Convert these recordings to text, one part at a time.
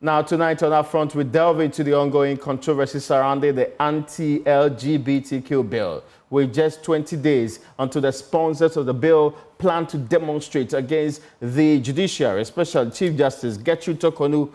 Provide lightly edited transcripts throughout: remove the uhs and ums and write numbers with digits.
Now, tonight on our front, we delve into the ongoing controversy surrounding the anti-LGBTQ bill. With just 20 days until the sponsors of the bill plan to demonstrate against the judiciary, especially Chief Justice Gertrude Torkornoo,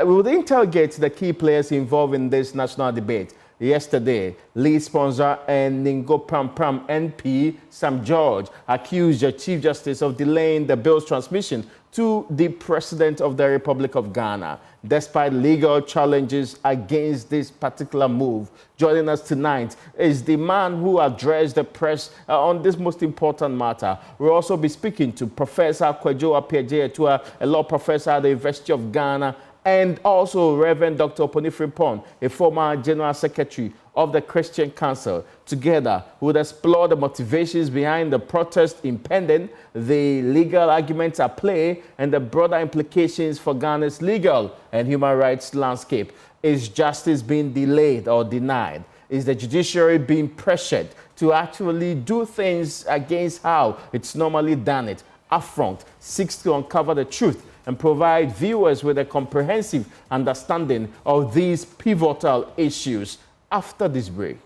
will interrogate the key players involved in this national debate. Yesterday, lead sponsor and Ningo Pram Pram NP Sam George accused the Chief Justice of delaying the bill's transmission to the President of the Republic of Ghana, despite legal challenges against this particular move. Joining us tonight is the man who addressed the press on this most important matter. We'll also be speaking to Professor Kwadwo Appiah-Etua, a law professor at the University of Ghana, and also Reverend Dr. Ponifri Pon, a former General Secretary of the Christian Council. Together, we'll explore the motivations behind the protest impending, the legal arguments at play, and the broader implications for Ghana's legal and human rights landscape. Is justice being delayed or denied? Is the judiciary being pressured to actually do things against how it's normally done it? UPFront seeks to uncover the truth and provide viewers with a comprehensive understanding of these pivotal issues after this break.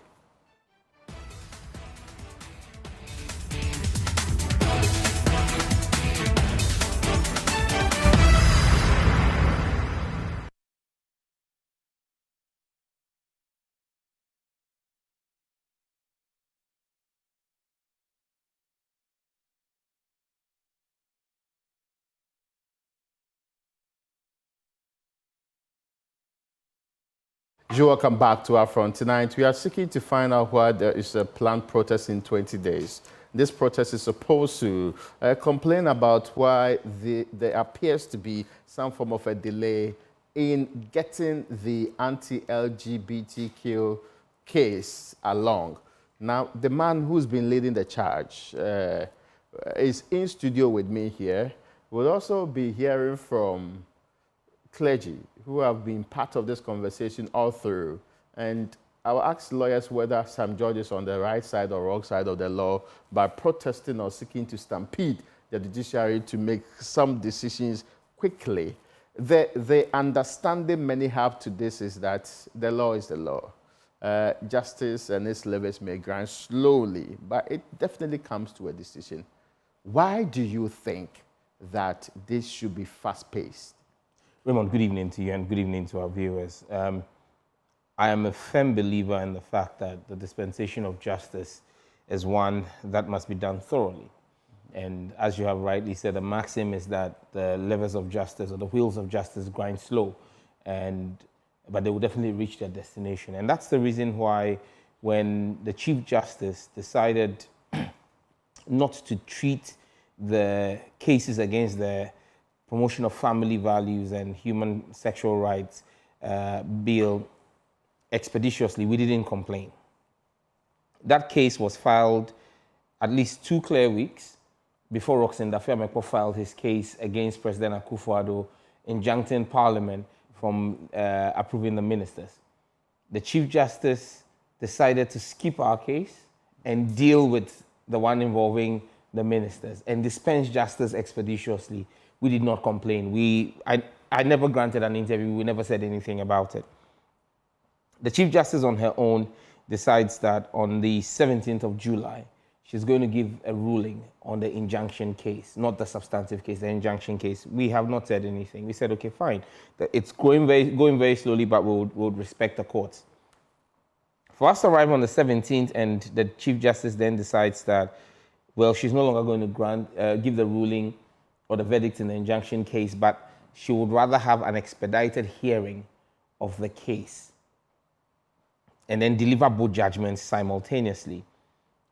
Welcome back to our front. Tonight, we are seeking to find out why there is a planned protest in 20 days. This protest is supposed to complain about why there appears to be some form of a delay in getting the anti-LGBTQ case along. Now, the man who's been leading the charge is in studio with me here. We'll also be hearing from clergy who have been part of this conversation all through. And I'll ask lawyers whether Sam George is on the right side or wrong side of the law by protesting or seeking to stampede the judiciary to make some decisions quickly. The understanding many have to this is that the law is the law. Justice and its levers may grind slowly, but it definitely comes to a decision. Why do you think that this should be fast-paced? Raymond, good evening to you and good evening to our viewers. I am a firm believer in the fact that the dispensation of justice is one that must be done thoroughly. And as you have rightly said, the maxim is that the levers of justice or the wheels of justice grind slow, but they will definitely reach their destination. And that's the reason why when the Chief Justice decided not to treat the cases against the promotion of family values and human sexual rights bill expeditiously, we didn't complain. That case was filed at least 2 clear weeks before Roxanne Dafeamekpo filed his case against President Akufo-Addo, injuncting Parliament from approving the ministers. The Chief Justice decided to skip our case and deal with the one involving the ministers and dispense justice expeditiously. We did not complain. I never granted an interview. We never said anything about it. The Chief Justice on her own decides that on the 17th of July, she's going to give a ruling on the injunction case, not the substantive case, the injunction case. We have not said anything. We said, okay, fine. It's going very slowly, but we'll respect the courts. For us to arrive on the 17th and the Chief Justice then decides that, well, she's no longer going to give the ruling or the verdict in the injunction case, but she would rather have an expedited hearing of the case and then deliver both judgments simultaneously.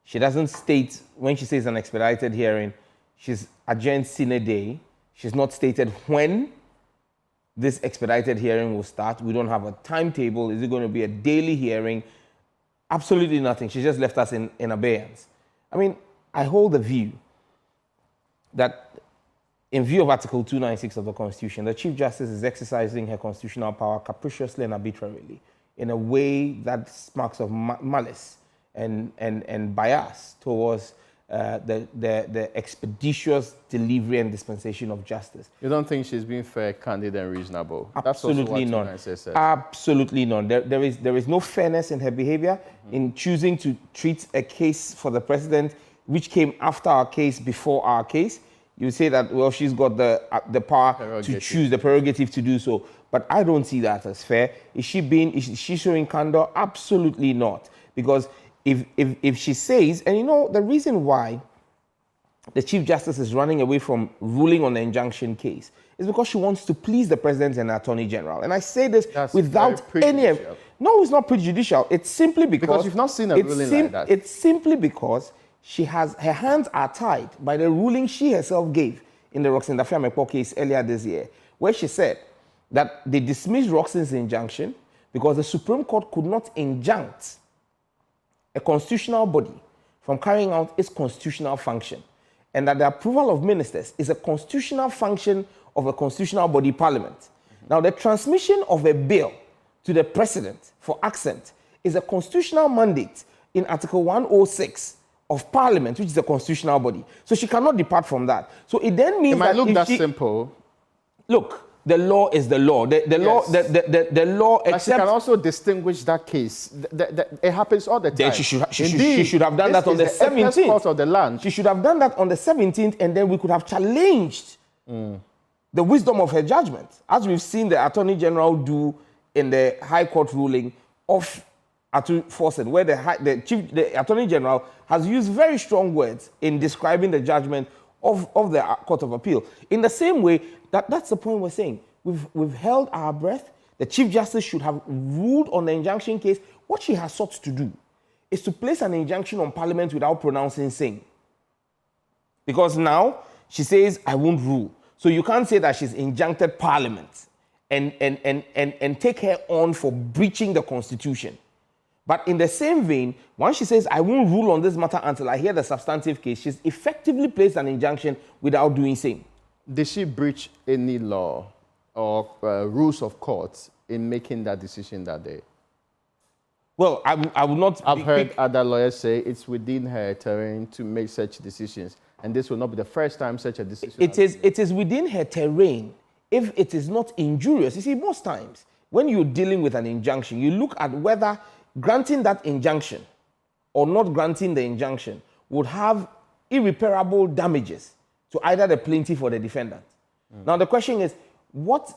She doesn't state, when she says an expedited hearing, she's adjourned sine die. She's not stated when this expedited hearing will start. We don't have a timetable. Is it going to be a daily hearing? Absolutely nothing. She just left us in abeyance. I mean, I hold the view that in view of Article 296 of the Constitution, the Chief Justice is exercising her constitutional power capriciously and arbitrarily in a way that smacks of malice and bias towards the expeditious delivery and dispensation of justice. You don't think she's being fair, candid, and reasonable? Absolutely none. That's Absolutely none. There is no fairness in her behavior in choosing to treat a case for the president which came after our case, before our case. You say that, well, she's got the power to choose, the prerogative to do so. But I don't see that as fair. Is she showing candor? Absolutely not. Because if she says, and you know, the reason why the Chief Justice is running away from ruling on the injunction case is because she wants to please the President and the Attorney General. And I say this without any... No, it's not prejudicial. It's simply because you've not seen a ruling like that. It's simply because her hands are tied by the ruling she herself gave in the Roxanne Dafia-Mekpo case earlier this year, where she said that they dismissed Roxanne's injunction because the Supreme Court could not injunct a constitutional body from carrying out its constitutional function, and that the approval of ministers is a constitutional function of a constitutional body, Parliament. Now, the transmission of a bill to the President for accent is a constitutional mandate in Article 106 of Parliament, which is a constitutional body. So she cannot depart from that. So it then means that look that simple. Look, the law is the law. The law. But she can also distinguish that case. It happens all the time. She should have done that on the 17th. Court of the land. She should have done that on the 17th, and then we could have challenged the wisdom of her judgment, as we've seen the Attorney General do in the High Court ruling of Atu Forsen, where the Attorney General has used very strong words in describing the judgment of the Court of Appeal. In the same way, that's the point we're saying. We've held our breath. The Chief Justice should have ruled on the injunction case. What she has sought to do is to place an injunction on Parliament without pronouncing same. Because now she says, I won't rule. So you can't say that she's injuncted Parliament and take her on for breaching the Constitution. But in the same vein, once she says, I won't rule on this matter until I hear the substantive case, she's effectively placed an injunction without doing same. Did she breach any law or rules of court in making that decision that day? Well, I would not... I've heard other lawyers say it's within her terrain to make such decisions, and this will not be the first time such a decision... It is within her terrain if it is not injurious. You see, most times, when you're dealing with an injunction, you look at whether granting that injunction or not granting the injunction would have irreparable damages to either the plaintiff or the defendant. Now, the question is, what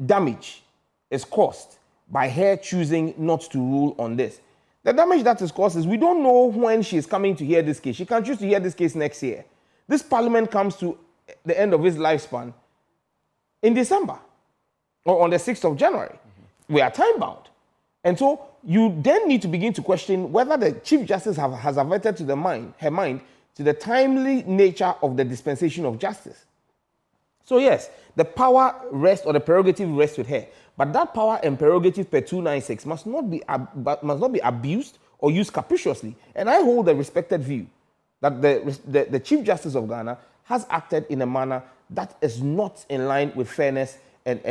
damage is caused by her choosing not to rule on this? The damage that is caused is we don't know when she is coming to hear this case. She can choose to hear this case next year. This Parliament comes to the end of its lifespan in December or on the 6th of January. We are time-bound. And so you then need to begin to question whether the Chief Justice has averted to her mind to the timely nature of the dispensation of justice. So yes, the power rests or the prerogative rests with her, but that power and prerogative per 296 must not be abused or used capriciously. And I hold the respected view that the Chief Justice of Ghana has acted in a manner that is not in line with fairness and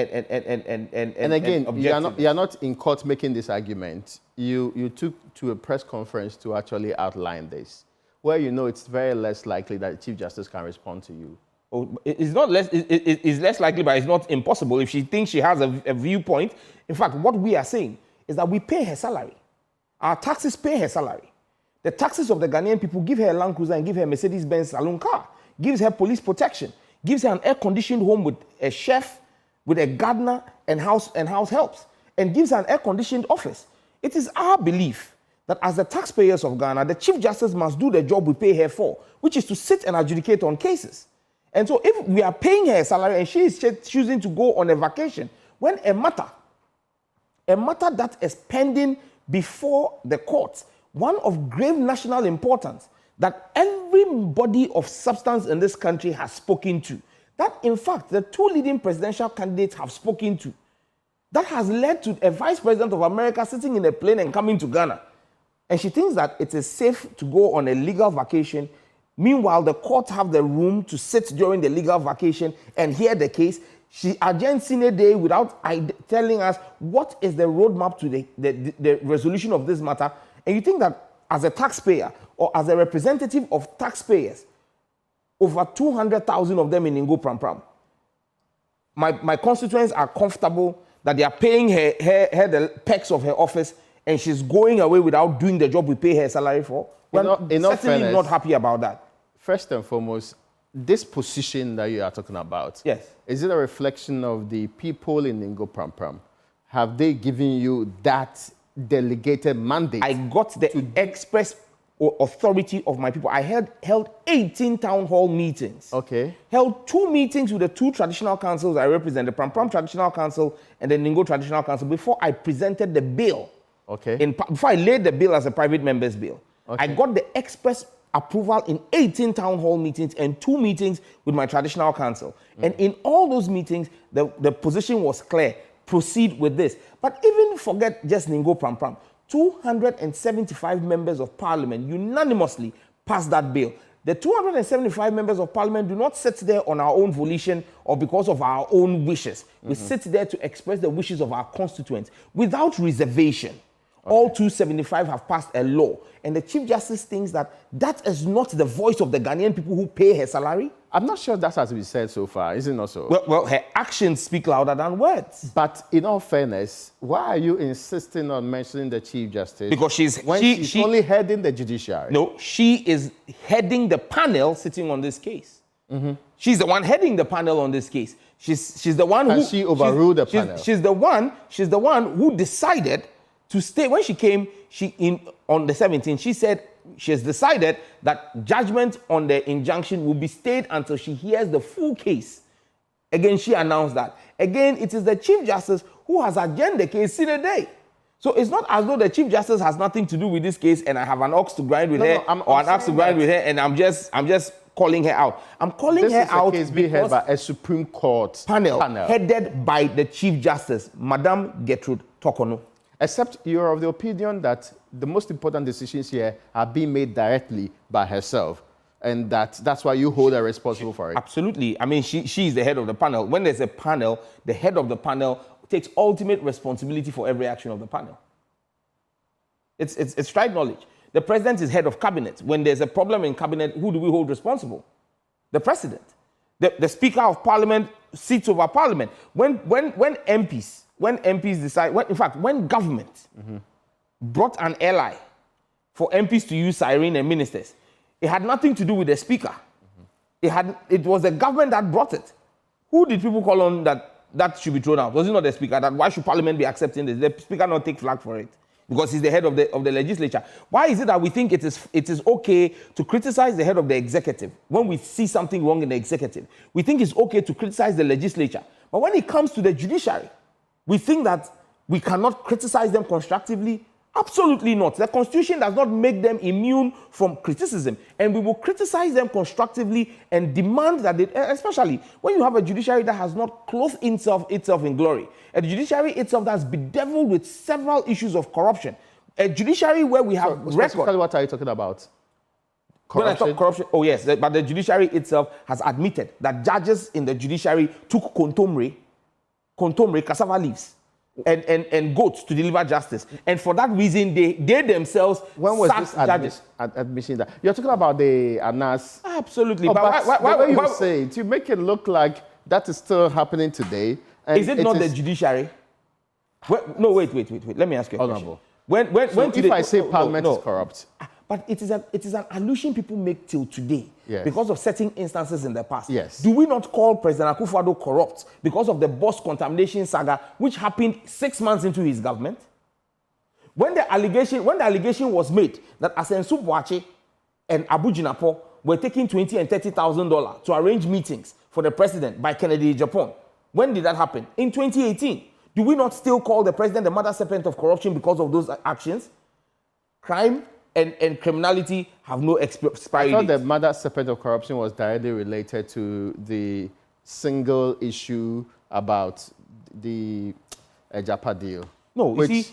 again, you are not in court making this argument. You took to a press conference to actually outline this, where you know it's very less likely that the Chief Justice can respond to you. Oh, it's not less. It's less likely, but it's not impossible if she thinks she has a viewpoint. In fact, what we are saying is that we pay her salary. Our taxes pay her salary. The taxes of the Ghanaian people give her a Land Cruiser and give her a Mercedes-Benz saloon car, gives her police protection, gives her an air-conditioned home with a chef, with a gardener and house helps, and gives her an air-conditioned office. It is our belief that as the taxpayers of Ghana, the Chief Justice must do the job we pay her for, which is to sit and adjudicate on cases. And so if we are paying her a salary and she is choosing to go on a vacation, when a matter that is pending before the courts, one of grave national importance that everybody of substance in this country has spoken to, that in fact the two leading presidential candidates have spoken to, that has led to a vice president of America sitting in a plane and coming to Ghana. And she thinks that it is safe to go on a legal vacation. Meanwhile, the courts have the room to sit during the legal vacation and hear the case. She adjourned sine day without telling us what is the roadmap to the resolution of this matter. And you think that as a taxpayer, or as a representative of taxpayers, over 200,000 of them in Ngo Pram Pram, my constituents are comfortable that they are paying her the perks of her office, and she's going away without doing the job we pay her salary for. We're certainly not happy about that. First and foremost, this position that you are talking about, yes, is it a reflection of the people in Ngo Pram Pram? Have they given you that delegated mandate? I got the express authority of my people. I held 18 town hall meetings. Okay. Held 2 meetings with the 2 traditional councils I represent, the Pram Pram Traditional Council and the Ngo Traditional Council, before I presented the bill. Okay. Before I laid the bill as a private member's bill. Okay. I got the express approval in 18 town hall meetings and 2 meetings with my traditional council. And in all those meetings, the position was clear. Proceed with this. But even forget just Ngo Pram Pram. 275 members of parliament unanimously passed that bill. The 275 members of parliament do not sit there on our own volition or because of our own wishes. We sit there to express the wishes of our constituents without reservation. Okay. All 275 have passed a law. And the Chief Justice thinks that that is not the voice of the Ghanaian people who pay her salary. I'm not sure that has been said so far, is it not so? Well, her actions speak louder than words. But in all fairness, why are you insisting on mentioning the Chief Justice? Because she's only heading the judiciary. No, she is heading the panel sitting on this case. She's the one heading the panel on this case. She's the one who... she overruled the panel? She's the one who decided to stay. When she came on the 17th, she said she has decided that judgment on the injunction will be stayed until she hears the full case. Again, she announced that. Again, it is the Chief Justice who has adjourned the case in a day. So it's not as though the Chief Justice has nothing to do with this case and I have an ox to grind with her or an axe to grind with her and I'm just calling her out. I'm calling her out because this is a case being heard by a Supreme Court panel headed by the Chief Justice, Madame Gertrude Tokono. Except you're of the opinion that the most important decisions here are being made directly by herself, and that's why you hold her responsible for it. Absolutely. I mean, she is the head of the panel. When there's a panel, the head of the panel takes ultimate responsibility for every action of the panel. It's straight knowledge. The president is head of cabinet. When there's a problem in cabinet, who do we hold responsible? The president. The Speaker of Parliament sits over Parliament. When MPs decide, when government brought an ally for MPs to use siren and ministers, it had nothing to do with the Speaker. It was the government that brought it. Who did people call on that should be thrown out? Was it not the Speaker? That why should Parliament be accepting this? The Speaker not take flag for it because he's the head of the legislature. Why is it that we think it is okay to criticize the head of the executive when we see something wrong in the executive? We think it's okay to criticize the legislature, but when it comes to the judiciary, we think that we cannot criticize them constructively? Absolutely not. The Constitution does not make them immune from criticism. And we will criticize them constructively and demand that especially when you have a judiciary that has not clothed itself in glory. A judiciary itself that's bedeviled with several issues of corruption. A judiciary where we have specifically, what are you talking about? Corruption? When I talk corruption, oh yes, but the judiciary itself has admitted that judges in the judiciary took contomre, cassava leaves, and goats to deliver justice. And for that reason, they themselves sacked admission that? You're talking about the ANAS? Absolutely. Oh, but why you say it, you make it look like that is still happening today. And is it not the judiciary? No, wait. Let me ask you a question. If I say Parliament is corrupt? But it is an allusion people make till today because of certain instances in the past. Yes. Do we not call President Akufo-Addo corrupt because of the Boss contamination saga, which happened 6 months into his government? When the allegation was made that Asensu Boache and Abu Jinapo were taking $20,000 and $30,000 to arrange meetings for the president by Kennedy Japan, when did that happen? In 2018. Do we not still call the president the mother serpent of corruption because of those actions? Crime and criminality have no expiry date. I thought the mother serpent of corruption was directly related to the single issue about the Japa deal. No, which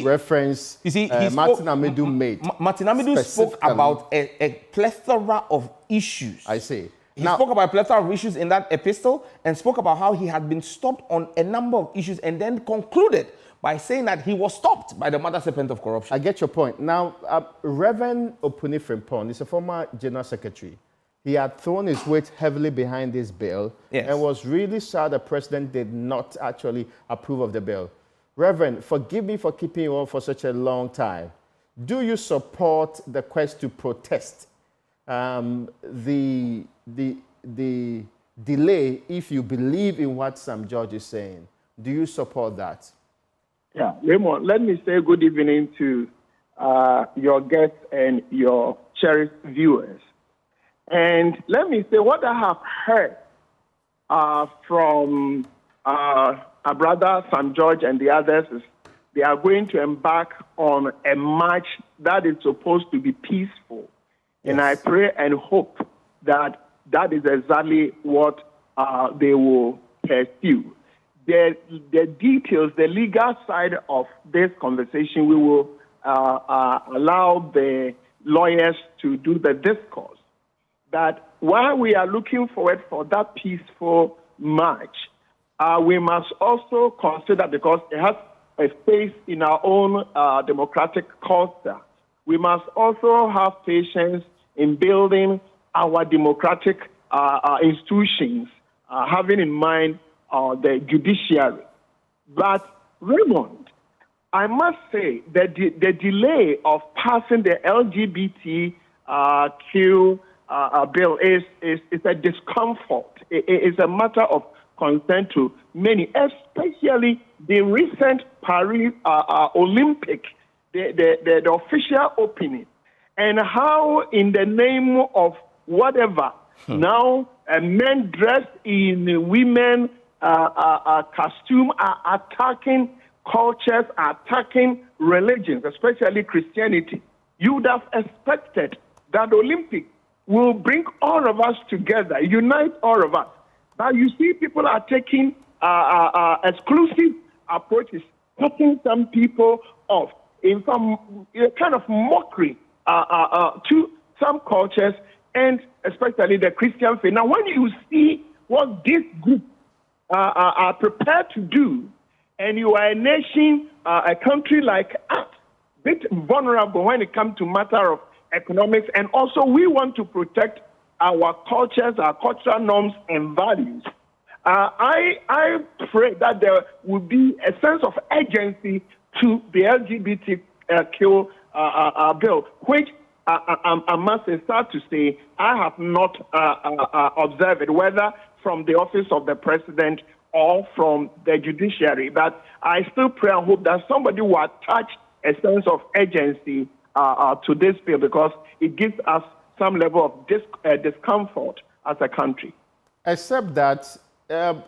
reference Martin Amidu made. Martin Amidu spoke about a plethora of issues. I see. He spoke about a plethora of issues in that epistle and spoke about how he had been stopped on a number of issues and then concluded by saying that he was stopped by the mother serpent of corruption. I get your point. Now, Reverend Opunifrimpong is a former general secretary. He had thrown his weight heavily behind this bill and was really sad the president did not actually approve of the bill. Reverend, forgive me for keeping you on for such a long time. Do you support the quest to protest the delay if you believe in what Sam George is saying? Do you support that? Yeah, Raymond, let me say good evening to your guests and your cherished viewers. And let me say what I have heard from our brother Sam George and the others is they are going to embark on a march that is supposed to be peaceful. Yes. And I pray and hope that that is exactly what they will pursue. The details, the legal side of this conversation, we will allow the lawyers to do the discourse. That while we are looking forward for that peaceful march, we must also consider, because it has a space in our own democratic culture, we must also have patience in building our democratic institutions, having in mind the judiciary. But Raymond, I must say that the delay of passing the LGBTQ bill is a discomfort. It's a matter of concern to many, especially the recent Paris Olympic, the official opening, and how in the name of whatever, now men dressed in women costume are attacking cultures, attacking religions, especially Christianity. You would have expected that the Olympics will bring all of us together, unite all of us. But you see, people are taking exclusive approaches, cutting some people off in some kind of mockery to some cultures, and especially the Christian faith. Now, when you see what this group are prepared to do, and you are a nation, a country like us, bit vulnerable when it comes to matter of economics, and also we want to protect our cultures, our cultural norms and values. I pray that there will be a sense of urgency to the LGBTQ bill, which I must start to say I have not observed it, whether from the office of the president or from the judiciary. But I still pray and hope that somebody will attach a sense of urgency to this bill, because it gives us some level of discomfort as a country. Except that,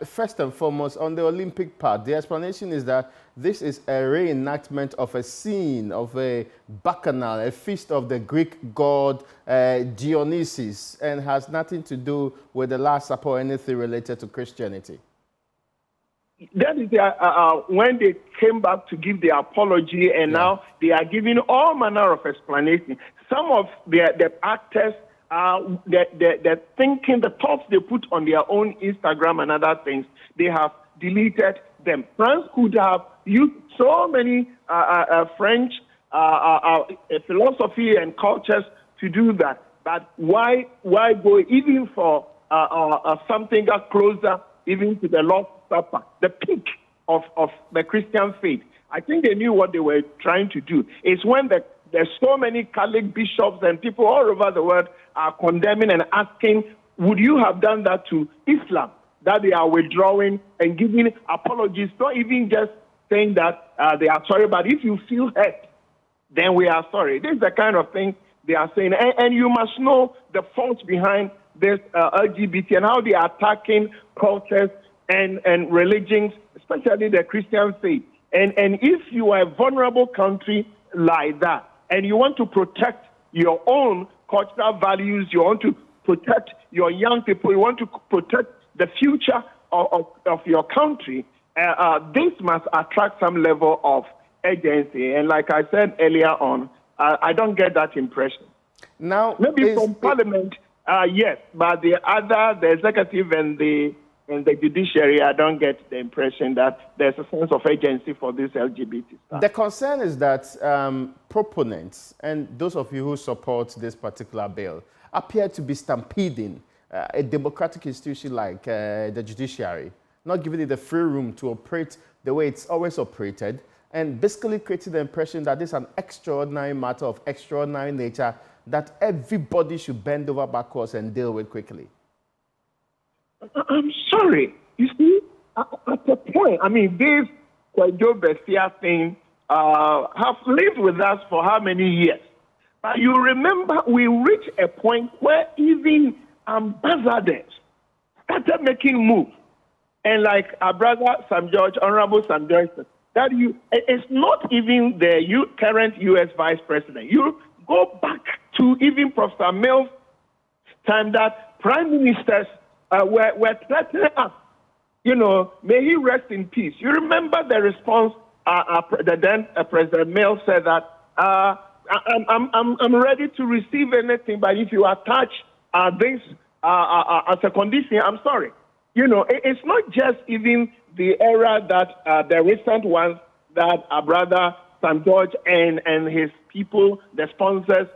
first and foremost, on the Olympic part, the explanation is that this is a reenactment of a scene of a bacchanal, a feast of the Greek god Dionysus, and has nothing to do with the Last Supper or anything related to Christianity. That is when they came back to give the apology, and now they are giving all manner of explanation. Some of the actors, the thinking, the thoughts they put on their own Instagram and other things, they have deleted them. France could have used so many French philosophy and cultures to do that, but why go even for something that closer even to the Lord's Supper, the peak of the Christian faith? I think they knew what they were trying to do. It's when there's so many Catholic bishops and people all over the world are condemning and asking, would you have done that to Islam? That they are withdrawing and giving apologies, not even just saying that they are sorry, but if you feel hurt, then we are sorry. This is the kind of thing they are saying. And you must know the faults behind this LGBT and how they are attacking cultures and religions, especially the Christian faith. And if you are a vulnerable country like that, and you want to protect your own cultural values, you want to protect your young people, you want to protect the future of your country, this must attract some level of urgency. And like I said earlier on, I don't get that impression. Now, maybe from Parliament, yes, but the executive and the in the judiciary, I don't get the impression that there's a sense of agency for this LGBT stuff. The concern is that proponents and those of you who support this particular bill appear to be stampeding a democratic institution like the judiciary, not giving it the free room to operate the way it's always operated, and basically creating the impression that this is an extraordinary matter of extraordinary nature that everybody should bend over backwards and deal with quickly. I'm sorry. You see, at the point, I mean, this Kwajo Bessia thing have lived with us for how many years? But you remember we reached a point where even ambassadors started making moves. And like our brother Sam George, Honorable Sam George, that it's not even the current U.S. Vice President. You go back to even Professor Mills' time that prime ministers were threatening us. You know, may he rest in peace. You remember the response President Mills said that I'm ready to receive anything, but if you attach this as a condition, I'm sorry. You know, it's not just even the era that the recent ones that our brother Sam George and his people, the sponsors,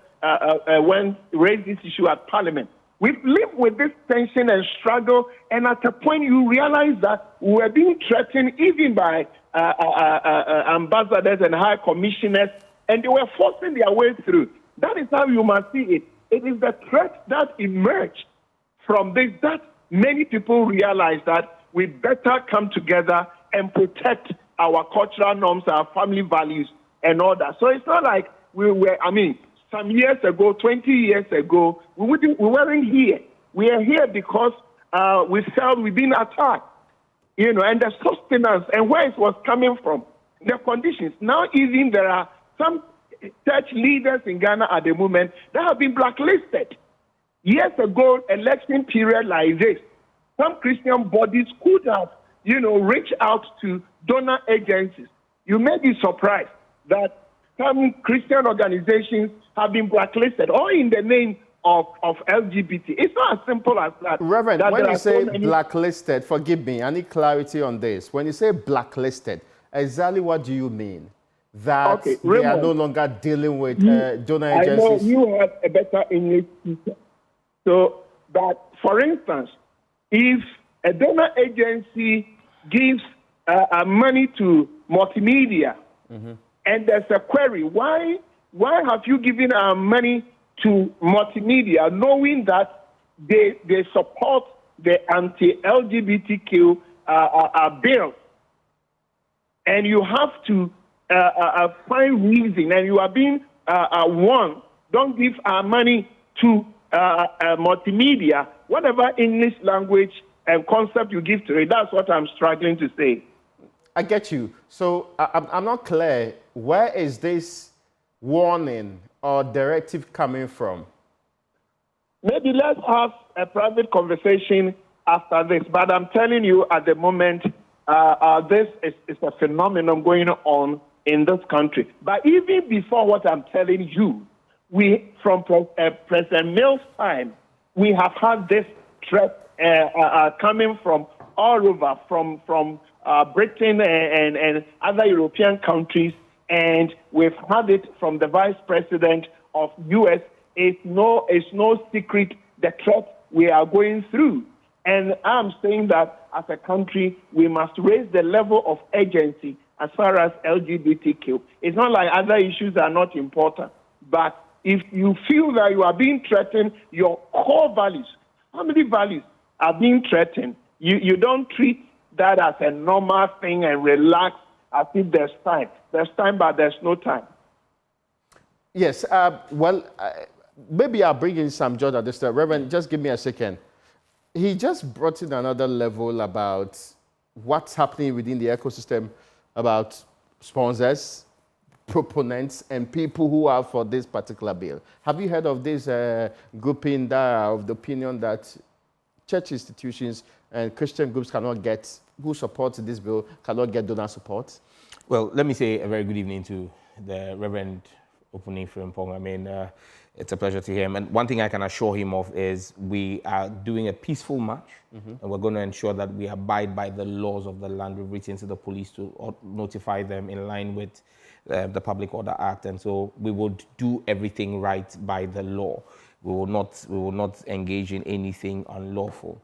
raised this issue at Parliament. We've lived with this tension and struggle, and at a point you realize that we were being threatened even by ambassadors and high commissioners, and they were forcing their way through. That is how you must see it. It is the threat that emerged from this that many people realize that we better come together and protect our cultural norms, our family values, and all that. So it's not like we were, some years ago, 20 years ago, we weren't here. We are here because we felt we've been attacked, you know, and the sustenance and where it was coming from, the conditions. Now even there are some church leaders in Ghana at the moment that have been blacklisted. Years ago, election period like this, some Christian bodies could have, you know, reached out to donor agencies. You may be surprised that some Christian organizations have been blacklisted, all in the name of LGBT. It's not as simple as that. Reverend, when you say blacklisted, forgive me, I need clarity on this. When you say blacklisted, exactly what do you mean? That they are no longer dealing with donor agencies? I know you have a better English teacher. So, but for instance, if a donor agency gives money to multimedia, and there's a query, why have you given money to multimedia, knowing that they support the anti-LGBTQ bill, and you have to find reason, and you are being warned, don't give our money to multimedia, whatever English language and concept you give to it. That's what I'm struggling to say. I get you. So I'm not clear. Where is this warning or directive coming from? Maybe let's have a private conversation after this. But I'm telling you at the moment, this is a phenomenon going on in this country. But even before what I'm telling you, we, from President Mills' time, we have had this threat coming from all over, from Britain and other European countries, and we've had it from the Vice President of U.S. It's no secret the threat we are going through. And I'm saying that as a country, we must raise the level of urgency as far as LGBTQ. It's not like other issues are not important, but if you feel that you are being threatened, your core values, how many values are being threatened? You don't treat that as a normal thing and relax as if there's time. There's time, but there's no time. Yes, maybe I'll bring in Sam George at this time. Reverend, just give me a second. He just brought in another level about what's happening within the ecosystem, about sponsors, proponents, and people who are for this particular bill. Have you heard of this grouping that are of the opinion that church institutions and Christian groups who support this bill cannot get donor support? Well, let me say a very good evening to the Reverend Opening Frimpong. I mean, It's a pleasure to hear him. And one thing I can assure him of is we are doing a peaceful march, and we're going to ensure that we abide by the laws of the land. We've written to the police to notify them in line with the Public Order Act, and so we will do everything right by the law. We will not engage in anything unlawful.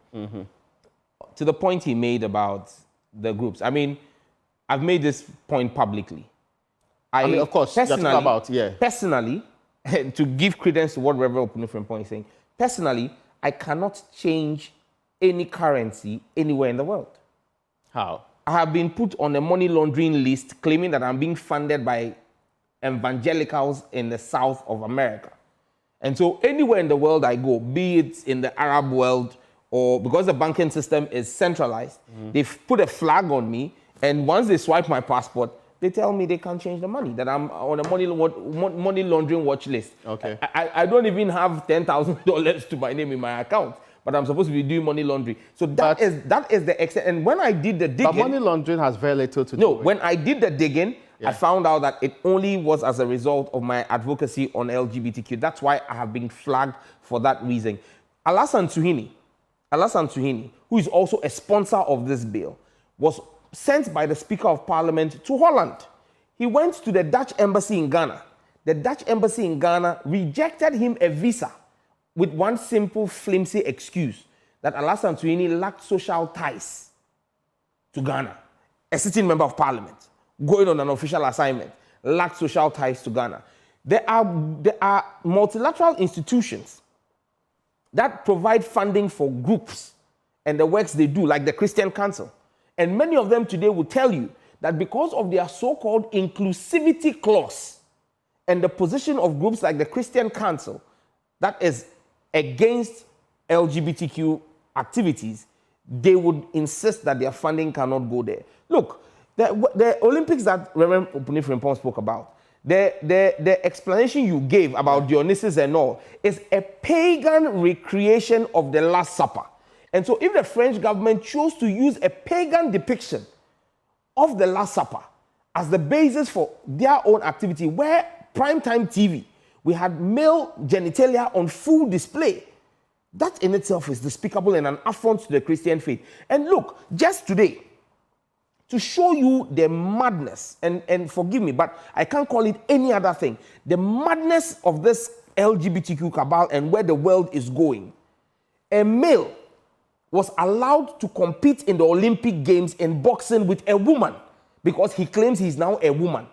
To the point he made about the groups, I mean, I've made this point publicly. I mean, of course, personally, to give credence to what Reverend UPFront is saying, personally, I cannot change any currency anywhere in the world. How? I have been put on a money laundering list claiming that I'm being funded by evangelicals in the South of America. And so anywhere in the world I go, be it in the Arab world or because the banking system is centralized, they've put a flag on me, and once they swipe my passport, they tell me they can't change the money, that I'm on a money laundering watch list. Okay. I don't even have $10,000 to my name in my account, but I'm supposed to be doing money laundering. So that is the extent. And when I did the digging... But money laundering has very little to do No, with it. when I did the digging, I found out that it only was as a result of my advocacy on LGBTQ. That's why I have been flagged for that reason. Alassane Suhuyini, who is also a sponsor of this bill, was sent by the Speaker of Parliament to Holland. He went to the Dutch embassy in Ghana. The Dutch embassy in Ghana rejected him a visa with one simple flimsy excuse that Alassane Suhuyini lacked social ties to Ghana. A sitting member of Parliament, going on an official assignment, lacked social ties to Ghana. There are multilateral institutions that provide funding for groups and the works they do, like the Christian Council. And many of them today will tell you that because of their so-called inclusivity clause and the position of groups like the Christian Council that is against LGBTQ activities, they would insist that their funding cannot go there. Look, the Olympics that Reverend UPFront spoke about, the explanation you gave about Dionysus and all is a pagan recreation of the Last Supper. And so if the French government chose to use a pagan depiction of the Last Supper as the basis for their own activity, where primetime TV, we had male genitalia on full display, that in itself is despicable and an affront to the Christian faith. And look, just today, to show you the madness, and forgive me, but I can't call it any other thing, the madness of this LGBTQ cabal and where the world is going, a male was allowed to compete in the Olympic Games in boxing with a woman because he claims he's now a woman.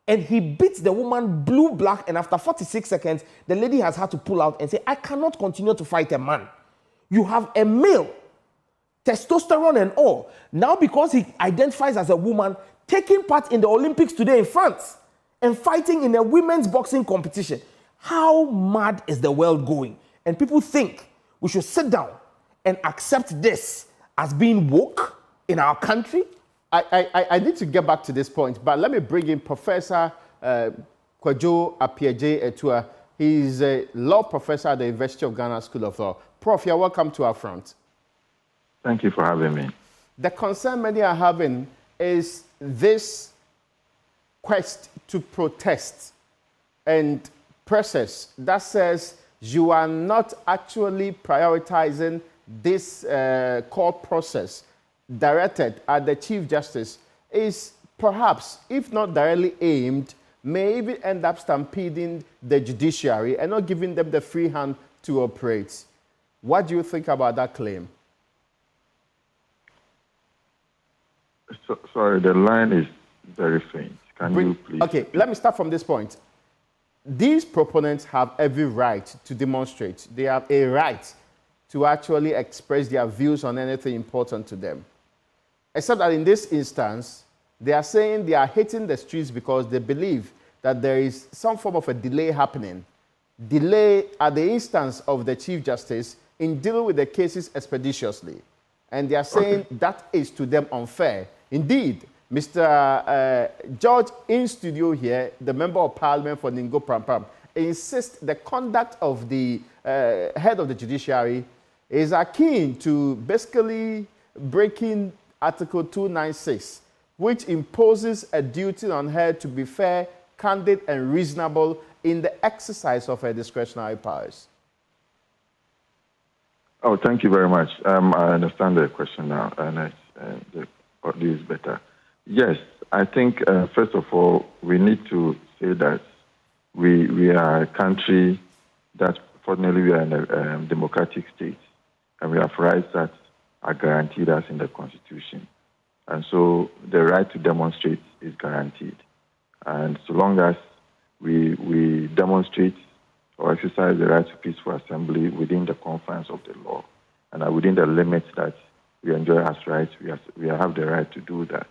And he beats the woman blue-black, and after 46 seconds, the lady has had to pull out and say, I cannot continue to fight a man. You have a male, testosterone and all. Now because he identifies as a woman, taking part in the Olympics today in France and fighting in a women's boxing competition. How mad is the world going? And people think we should sit down and accept this as being woke in our country? I need to get back to this point, but let me bring in Professor Kwadwo Appiagyei-Etua. He's a law professor at the University of Ghana School of Law. Prof, you're welcome to our front. Thank you for having me. The concern many are having is this quest to protest and process that says you are not actually prioritizing this court process directed at the Chief Justice is perhaps, if not directly aimed, may even end up stampeding the judiciary and not giving them the free hand to operate. What do you think about that claim? Sorry, the line is very faint. Can you please? Okay, let me start from this point. These proponents have every right to demonstrate. They have a right to actually express their views on anything important to them. Except that in this instance, they are saying they are hitting the streets because they believe that there is some form of a delay happening. Delay at the instance of the Chief Justice in dealing with the cases expeditiously. And they are saying that is to them unfair. Indeed, Mr. George in studio here, the Member of Parliament for Ningo Prampram, insists the conduct of the head of the judiciary is akin to basically breaking Article 296, which imposes a duty on her to be fair, candid, and reasonable in the exercise of her discretionary powers? Oh, thank you very much. I understand the question now, and the audio is better. Yes, I think, first of all, we need to say that we are a country that, fortunately, we are in a democratic state, and we have rights that are guaranteed us in the Constitution. And so the right to demonstrate is guaranteed. And so long as we demonstrate or exercise the right to peaceful assembly within the confines of the law and are within the limits that we enjoy as rights, we have the right to do that.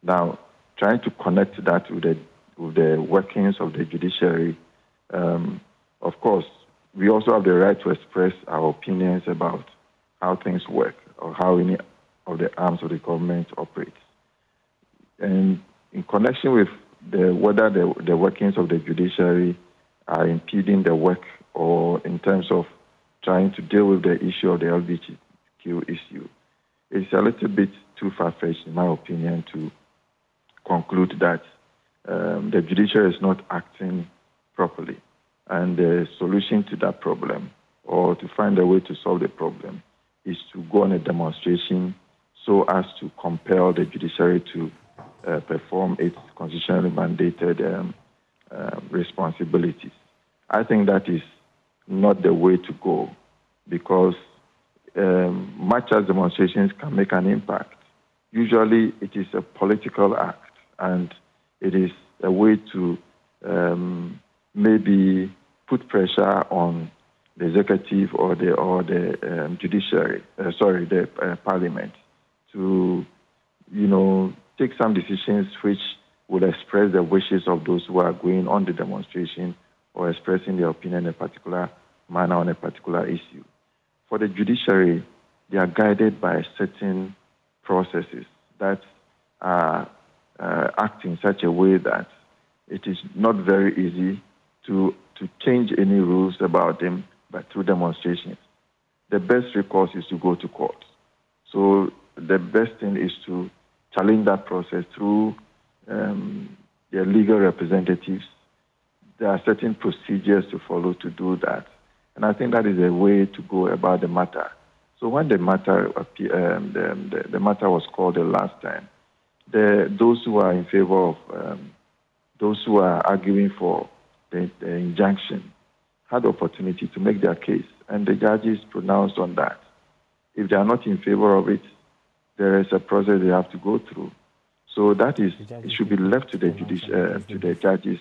Now, trying to connect that with the workings of the judiciary, of course, we also have the right to express our opinions about how things work or how any of the arms of the government operates. And in connection with whether the workings of the judiciary are impeding the work or in terms of trying to deal with the issue of the LGBTQ issue, it's a little bit too far-fetched, in my opinion, to conclude that the judiciary is not acting properly. And the solution to that problem, or to find a way to solve the problem, is to go on a demonstration so as to compel the judiciary to perform its constitutionally mandated responsibilities. I think that is not the way to go, because much as demonstrations can make an impact, usually it is a political act, and it is a way to maybe put pressure on the executive or the judiciary, the parliament, to take some decisions which will express the wishes of those who are going on the demonstration or expressing their opinion in a particular manner on a particular issue. For the judiciary, they are guided by certain processes that are act in such a way that it is not very easy to change any rules about them but through demonstrations. The best recourse is to go to court. So the best thing is to challenge that process through their legal representatives. There are certain procedures to follow to do that. And I think that is a way to go about the matter. So when the matter the matter was called the last time, those who are in favor of, those who are arguing for the injunction had the opportunity to make their case, and the judges pronounced on that. If they are not in favor of it, there is a process they have to go through. So that is, it should be left to the judges,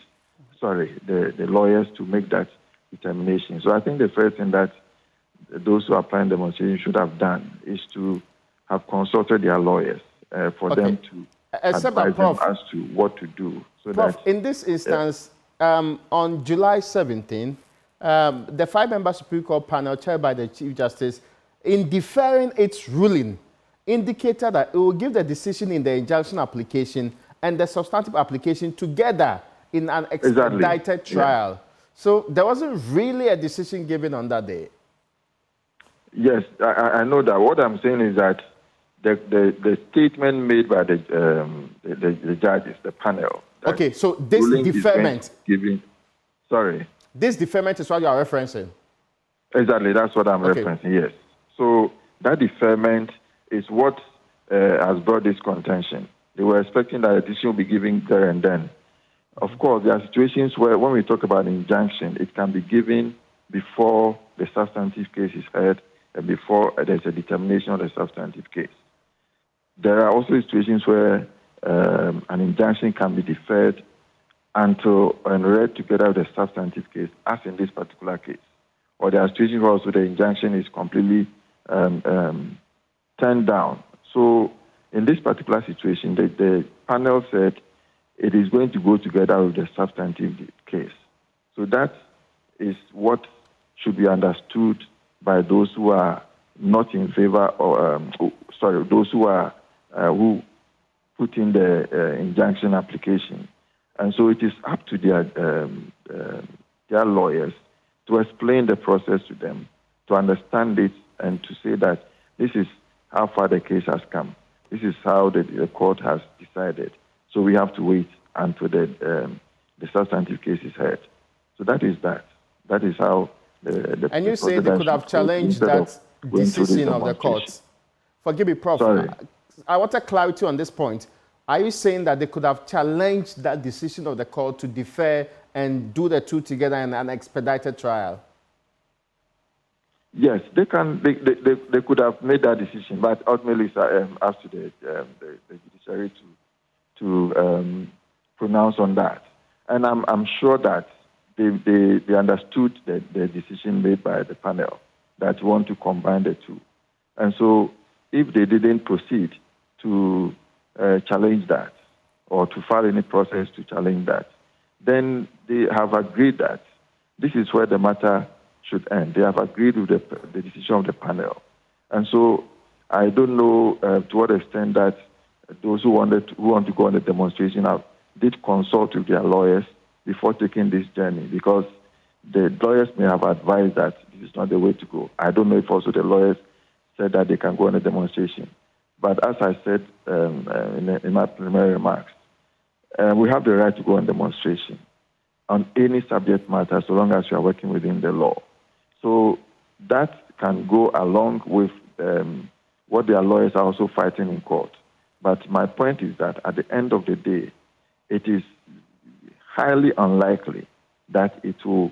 the lawyers to make that determination. So I think the first thing that those who are planning demonstration should have done is to have consulted their lawyers for them to advise them as to what to do. So Prof, in this instance, on July 17, the 5-member Supreme Court panel chaired by the Chief Justice, in deferring its ruling, indicated that it will give the decision in the injunction application and the substantive application together in an expedited trial. Yeah. So there wasn't really a decision given on that day. Yes, I know that. What I'm saying is that the statement made by the judges, the panel. Okay, so this deferment. This deferment is what you are referencing. Exactly, that's what I'm referencing, yes. So that deferment is what has brought this contention. They were expecting that a decision will be given there and then. Of course, there are situations where when we talk about injunction, it can be given before the substantive case is heard and before there's a determination of the substantive case. There are also situations where an injunction can be deferred until and read together with the substantive case, as in this particular case. Or there are situations where also the injunction is completely turned down. So in this particular situation, the panel said it is going to go together with the substantive case. So that is what should be understood by those who are not in favor, or those who are who put in the injunction application. And so it is up to their lawyers to explain the process to them, to understand it, and to say that this is how far the case has come. This is how the court has decided. So we have to wait until the substantive case is heard. So that is that. That is how the And you say they procedure could have should go challenged instead of that going through this decision of the demonstration. court. Forgive me, Prof. Sorry. I want a clarity on this point. Are you saying that they could have challenged that decision of the court to defer and do the two together in an expedited trial? Yes, they can. They could have made that decision, but ultimately it's up to the judiciary to pronounce on that. And I'm sure that they understood the decision made by the panel that want to combine the two. And so, if they didn't proceed to challenge that or to file any process to challenge that, then they have agreed that this is where the matter should end. They have agreed with the decision of the panel. And so I don't know to what extent that those who want to go on the demonstration did consult with their lawyers before taking this journey, because the lawyers may have advised that this is not the way to go. I don't know if also the lawyers said that they can go on a demonstration. But as I said in my preliminary remarks, we have the right to go on demonstration on any subject matter so long as you are working within the law. So that can go along with what their lawyers are also fighting in court. But my point is that at the end of the day, it is highly unlikely that it will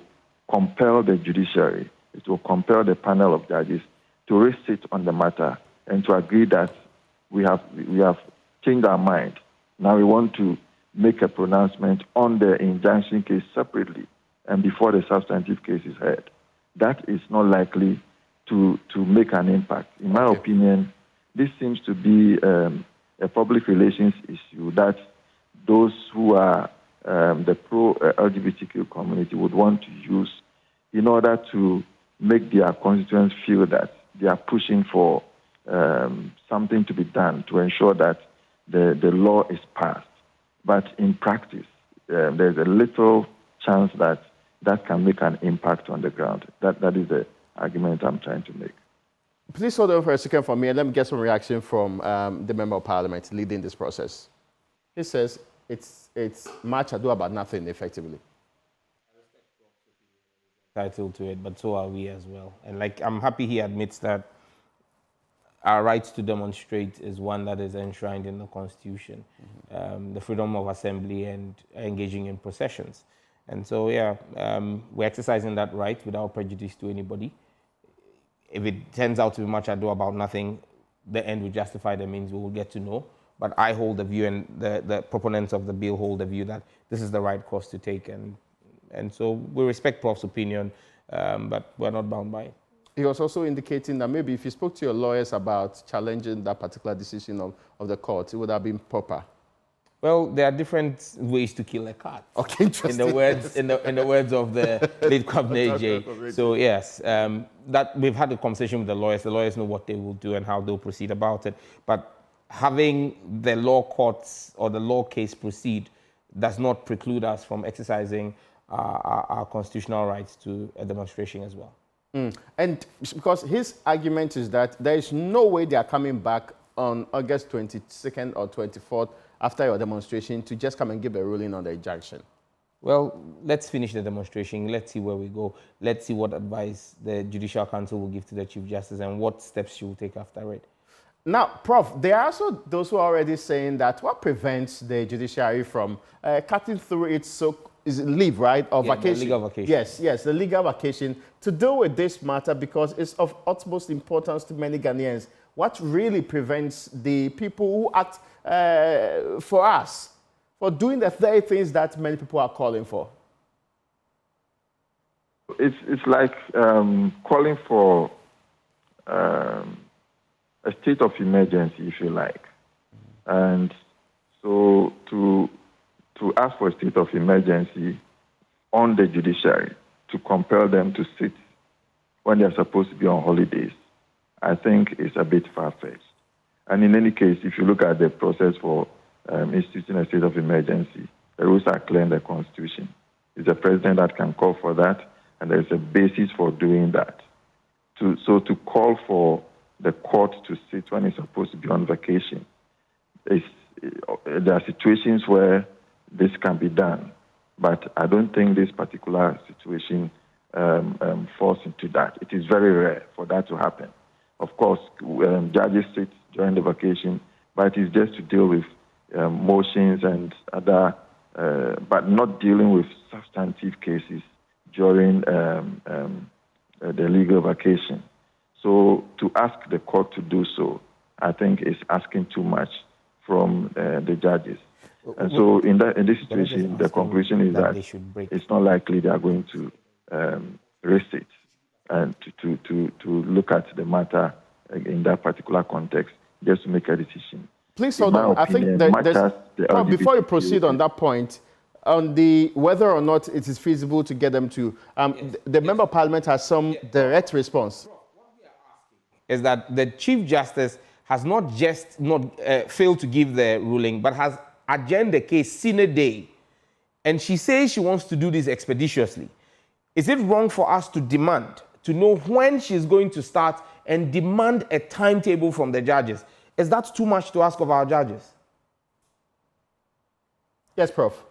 compel the judiciary, it will compel the panel of judges to resit on the matter and to agree that we have changed our mind. Now we want to make a pronouncement on the injunction case separately and before the substantive case is heard. That is not likely to make an impact. In my opinion, this seems to be a public relations issue that those who are the pro-LGBTQ community would want to use in order to make their constituents feel that they are pushing for something to be done to ensure that the law is passed. But in practice, there's a little chance that can make an impact on the ground. That is the argument I'm trying to make. Please hold on for a second for me and let me get some reaction from the Member of Parliament leading this process. He says it's much ado about nothing, effectively. Title to it, but so are we as well. And I'm happy he admits that our right to demonstrate is one that is enshrined in the Constitution, the freedom of assembly and engaging in processions. And so, we're exercising that right without prejudice to anybody. If it turns out to be much ado about nothing, the end will justify the means, we will get to know. But I hold the view, and the proponents of the bill hold the view that this is the right course to take. And so we respect Prof's opinion, but we're not bound by it. He was also indicating that maybe if you spoke to your lawyers about challenging that particular decision of the court, it would have been proper. Well, there are different ways to kill a cat. Okay, interesting. In the words of the late Governor AJ. So yes, that we've had a conversation with the lawyers. The lawyers know what they will do and how they'll proceed about it. But having the law courts or the law case proceed does not preclude us from exercising our constitutional rights to a demonstration as well. And because his argument is that there is no way they are coming back on August 22nd or 24th after your demonstration to just come and give a ruling on the injunction. Well, let's finish the demonstration. Let's see where we go. Let's see what advice the Judicial Council will give to the Chief Justice and what steps she will take after it. Now, Prof, there are also those who are already saying that what prevents the judiciary from cutting through its leave, right, or vacation? The legal vacation. Yes, the legal vacation to deal with this matter because it's of utmost importance to many Ghanaians. What really prevents the people who act for us for doing the very things that many people are calling for? It's like calling for a state of emergency, if you like. And so to ask for a state of emergency on the judiciary to compel them to sit when they're supposed to be on holidays, I think is a bit far-fetched. And in any case, if you look at the process for instituting a state of emergency, the rules are clear in the Constitution. It's the president that can call for that, and there's a basis for doing that. So to call for the court to sit when it's supposed to be on vacation, there are situations where this can be done. But I don't think this particular situation falls into that. It is very rare for that to happen. Of course, judges sit during the vacation, but it is just to deal with motions and other, but not dealing with substantive cases during the legal vacation. So to ask the court to do so, I think is asking too much from the judges. And so in this situation, the conclusion is that it's not likely they are going to raise it and to look at the matter in that particular context, just to make a decision. Please hold on. I think before you proceed on that point, on the whether or not it is feasible to get them to, the Member of Parliament has some direct response. What we are asking is that the Chief Justice has not just failed to give the ruling, but has adjourned the case sine die. And she says she wants to do this expeditiously. Is it wrong for us to demand, to know when she's going to start and demand a timetable from the judges? Is that too much to ask of our judges? Yes, Prof.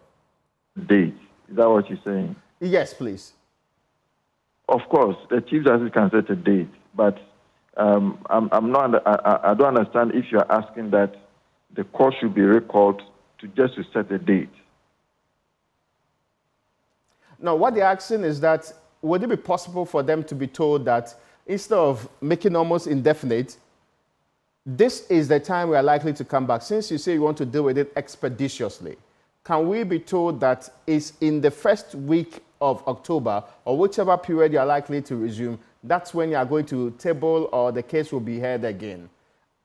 Date. Is that what you're saying? Yes, please. Of course, the Chief Justice can set a date, but I don't understand if you're asking that the court should be recalled to set a date. Now, what they're asking is that would it be possible for them to be told that instead of making almost indefinite, this is the time we are likely to come back? Since you say you want to deal with it expeditiously, can we be told that it's in the first week of October or whichever period you are likely to resume, that's when you are going to table or the case will be heard again?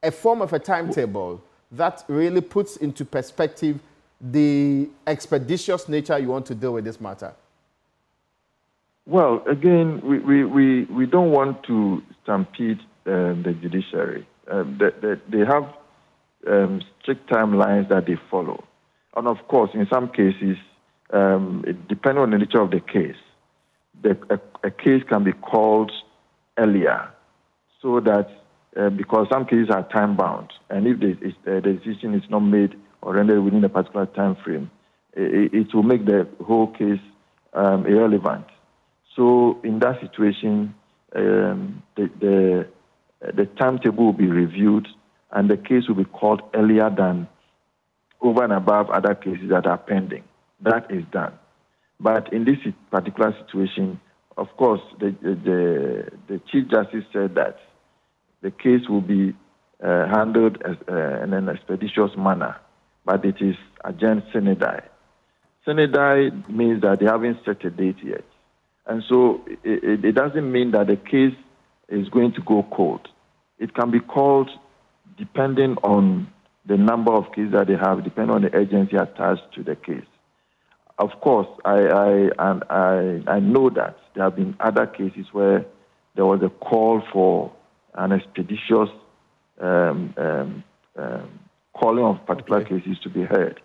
A form of a timetable that really puts into perspective the expeditious nature you want to deal with this matter. Well, again, we don't want to stampede the judiciary. They have strict timelines that they follow. And of course, in some cases, depending on the nature of the case, a case can be called earlier so that because some cases are time-bound, and if the decision is not made or rendered within a particular time frame, it will make the whole case irrelevant. So in that situation, the timetable will be reviewed, and the case will be called earlier than over and above other cases that are pending. That is done. But in this particular situation, of course, the Chief Justice said that the case will be handled in an expeditious manner, but it is adjourned sine die. Sine die means that they haven't set a date yet. And so it doesn't mean that the case is going to go cold. It can be called depending on the number of cases that they have, depending on the urgency attached to the case. Of course, I know that there have been other cases where there was a call for an expeditious calling of particular cases to be heard.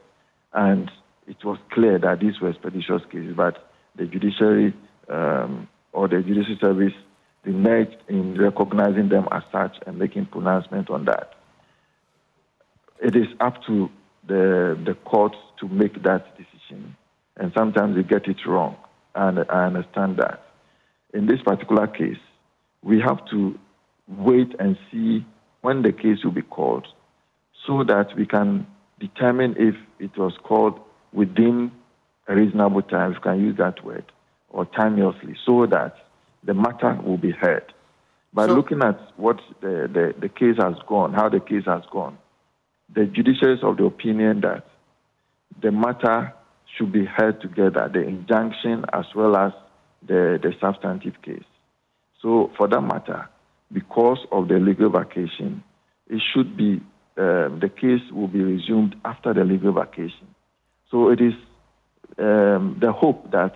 And it was clear that these were expeditious cases, but the judiciary or the judicial service denied in recognizing them as such and making pronouncement on that. It is up to the courts to make that decision, and sometimes they get it wrong, and I understand that. In this particular case, we have to wait and see when the case will be called so that we can determine if it was called within a reasonable time, if you can use that word, or timeously, so that the matter will be heard. By looking at what the case has gone, how the case has gone, the judiciary is of the opinion that the matter should be heard together, the injunction as well as the substantive case. So for that matter, because of the legal vacation, it should be, the case will be resumed after the legal vacation. So it is the hope that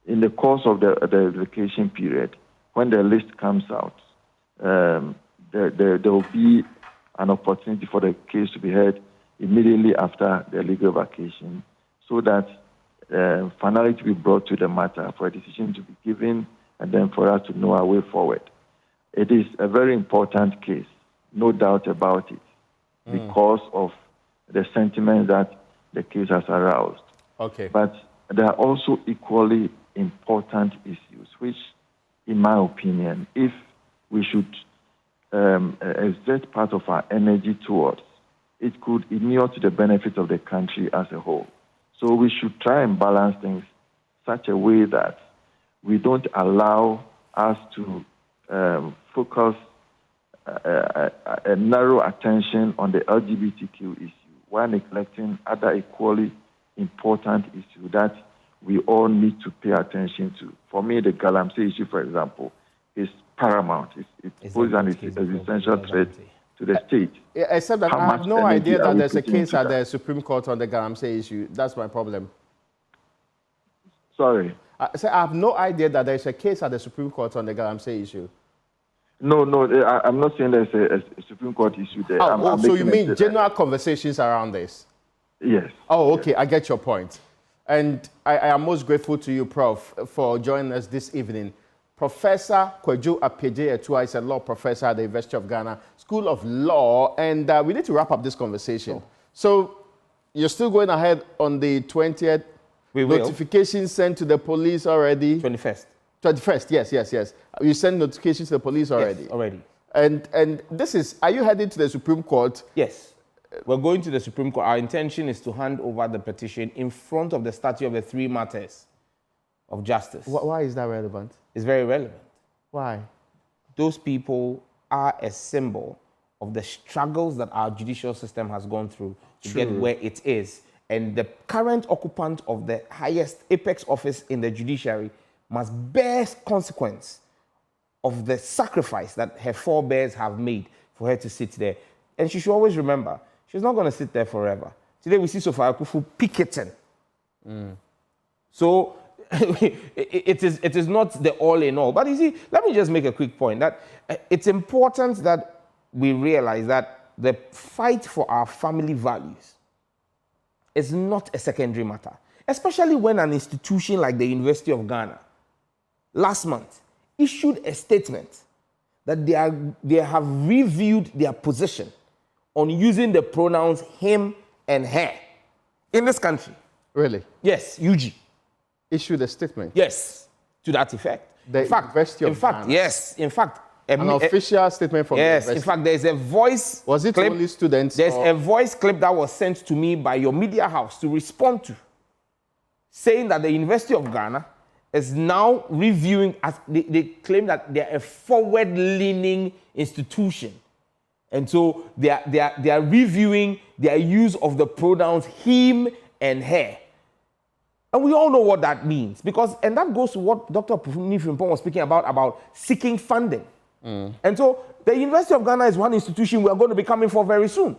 in the course of the vacation period, when the list comes out, there will be an opportunity for the case to be heard immediately after the legal vacation, so that finality to be brought to the matter, for a decision to be given, and then for us to know our way forward. It is a very important case, no doubt about it, because of the sentiment that the case has aroused. Okay. But there are also equally important issues, which, in my opinion, if we should exert part of our energy towards, it could inure to the benefit of the country as a whole. So we should try and balance things such a way that we don't allow us to focus a narrow attention on the LGBTQ issue while neglecting other equally important issues that we all need to pay attention to. For me, the Galamsey issue, for example, is paramount. It poses an existential threat to the state. Except that I have no idea that there's a case at the Supreme Court on the Galamsey issue. That's my problem. Sorry? I have no idea that there's a case at the Supreme Court on the Galamsey issue. No, I'm not saying there's a Supreme Court issue there. So you mean general conversations around this? Yes. Oh, okay, I get your point. And I am most grateful to you, Prof, for joining us this evening. Professor Kwadwo Appiagyei-Atua is a law professor at the University of Ghana School of Law, and we need to wrap up this conversation. So you're still going ahead on the 20th? We will. Notification sent to the police already? 21st. 21st, yes. You sent notifications to the police already? Yes, already. And this is, are you heading to the Supreme Court? Yes. We're going to the Supreme Court. Our intention is to hand over the petition in front of the statue of the three martyrs of justice. Why is that relevant? It's very relevant. Why? Those people are a symbol of the struggles that our judicial system has gone through to get where it is. And the current occupant of the highest apex office in the judiciary must bear consequence of the sacrifice that her forebears have made for her to sit there. And she should always remember, she's not going to sit there forever. Today we see Sophia Akufu picketing. So it is not the all in all. But you see, let me just make a quick point that it's important that we realize that the fight for our family values is not a secondary matter, especially when an institution like the University of Ghana last month issued a statement that they have reviewed their position on using the pronouns him and her in this country. Really? Yes, UG. Issued a statement? Yes, to that effect. The University of Ghana? Yes. In fact, an official statement from the university? Yes, in fact, there's a voice Was it clip, only students? There's a voice clip that was sent to me by your media house to respond to, saying that the University of Ghana is now reviewing, as they claim that they're a forward-leaning institution. And so they are reviewing their use of the pronouns him and her. And we all know what that means, and that goes to what Dr. Pufuni Frimpong was speaking about seeking funding. And so the University of Ghana is one institution we are going to be coming for very soon,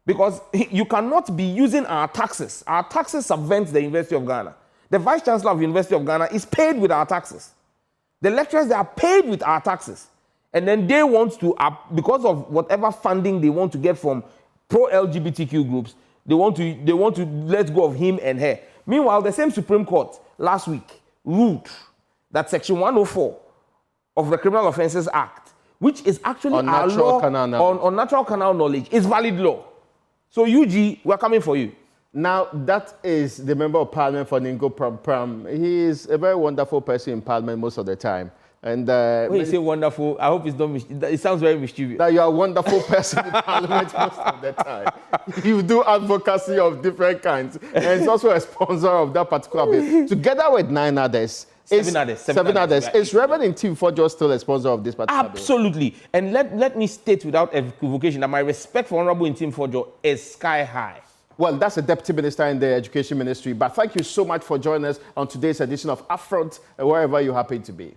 because you cannot be using our taxes. Our taxes subvent the University of Ghana. The Vice Chancellor of the University of Ghana is paid with our taxes. The lecturers, they are paid with our taxes. And then they want to, because of whatever funding they want to get from pro-LGBTQ groups, they want to let go of him and her. Meanwhile, the same Supreme Court last week ruled that Section 104 of the Criminal Offences Act, which is actually our law on natural canal knowledge, is valid law. So UG, we're coming for you. Now, that is the Member of Parliament for Ningo Pram. He is a very wonderful person in Parliament most of the time. And when you say wonderful, I hope it's not it sounds very mischievous. That you are a wonderful person in Parliament most of the time. You do advocacy of different kinds. And he's also a sponsor of that particular bill. Together with seven others. Is Reverend Tim Forjo still a sponsor of this particular bill? Absolutely. And let me state without equivocation that my respect for Honorable Tim Forjo is sky high. Well, that's a Deputy Minister in the Education Ministry. But thank you so much for joining us on today's edition of UPFront, wherever you happen to be.